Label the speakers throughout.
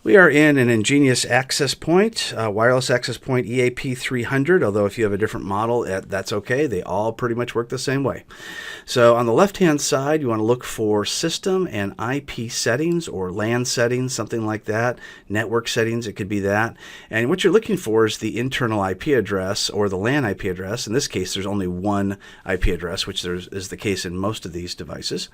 Speaker 1: We are in an Engenius access point, wireless access point EAP 300, although if you have a different model, that's okay. They all pretty much work the same way. So on the left-hand side, you want to look for system and IP settings or LAN settings, something like that. Network settings, it could be that. And what you're looking for is the internal IP address or the LAN IP address. In this case, there's only one IP address, which is the case in most of these devices.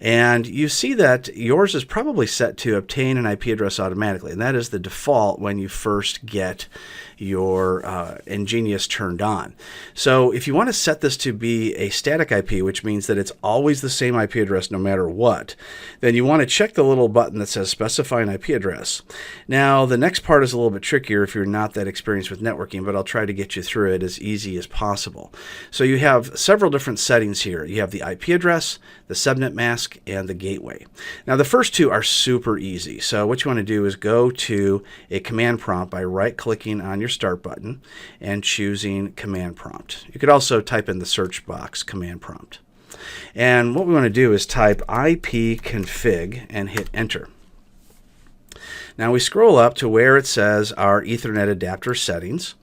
Speaker 1: And you see that yours is probably set to obtain an IP address automatically. And that is the default when you first get your Engenius turned on. So if you want to set this to be a static IP, which means that it's always the same IP address no matter what, then you want to check the little button that says specify an IP address. Now the next part is a little bit trickier if you're not that experienced with networking, but I'll try to get you through it as easy as possible. So you have several different settings here. You have the IP address, the subnet mask, and the gateway. Now the first two are super easy. So what you want to do is go to a command prompt by right-clicking on your start button and choosing command prompt. You could also type in the search box command prompt. And what we want to do is type ipconfig and hit enter. Now we scroll up to where it says our Ethernet adapter settings,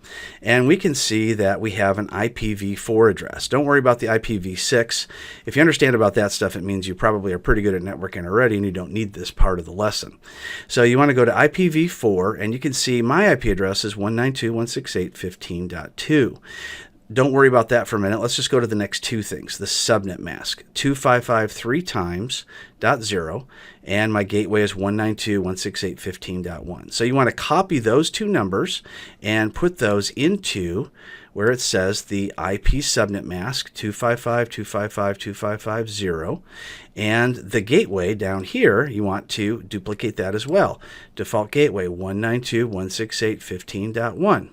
Speaker 1: and we can see that we have an IPv4 address. Don't worry about the IPv6. If you understand about that stuff, it means you probably are pretty good at networking already and you don't need this part of the lesson. So you want to go to IPv4, and you can see my IP address is 192.168.15.2. Don't worry about that for a minute. Let's just go to the next two things. The subnet mask, 255.3x.0, and my gateway is 192.168.15.1. So you want to copy those two numbers and put those into where it says the IP subnet mask, 255.255.255.0, and the gateway down here, you want to duplicate that as well. Default gateway, 192.168.15.1.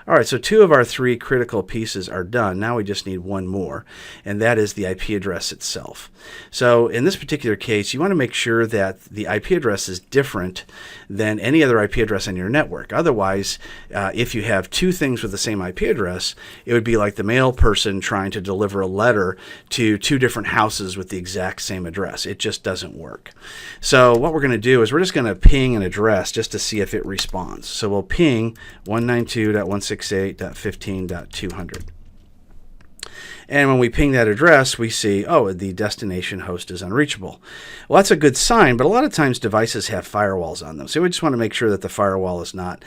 Speaker 1: All right, so two of our three critical pieces are done. Now we just need one more, and that is the IP address itself. So in this particular case, you want to make sure that the IP address is different than any other IP address on your network. Otherwise, if you have two things with the same IP address, it would be like the mail person trying to deliver a letter to two different houses with the exact same address. It just doesn't work. So what we're going to do is we're just going to ping an address just to see if it responds. So we'll ping 192.168.15.200. And when we ping that address, we see, oh, the destination host is unreachable. Well, that's a good sign, but a lot of times devices have firewalls on them. So we just want to make sure that the firewall is not,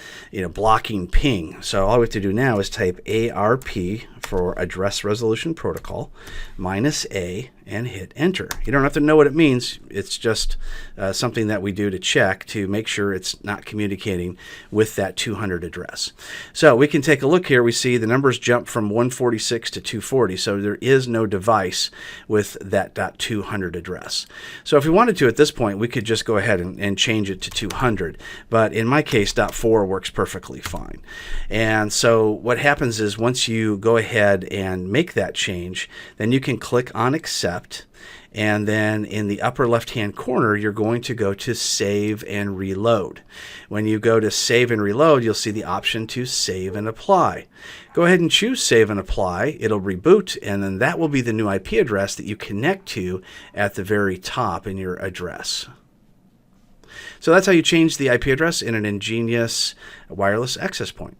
Speaker 1: blocking ping. So all we have to do now is type ARP for Address Resolution Protocol -A and hit enter. You don't have to know what it means. It's just something that we do to check to make sure it's not communicating with that 200 address. So we can take a look here. We see the numbers jump from 146 to 240. So there is no device with that .200 address. So if we wanted to at this point, we could just go ahead and change it to 200. But in my case, .4 works perfectly fine. And so what happens is once you go ahead and make that change, then you can click on accept. And then in the upper left-hand corner, you're going to go to Save and Reload. When you go to Save and Reload, you'll see the option to Save and Apply. Go ahead and choose Save and Apply. It'll reboot, and then that will be the new IP address that you connect to at the very top in your address. So that's how you change the IP address in an Engenius wireless access point.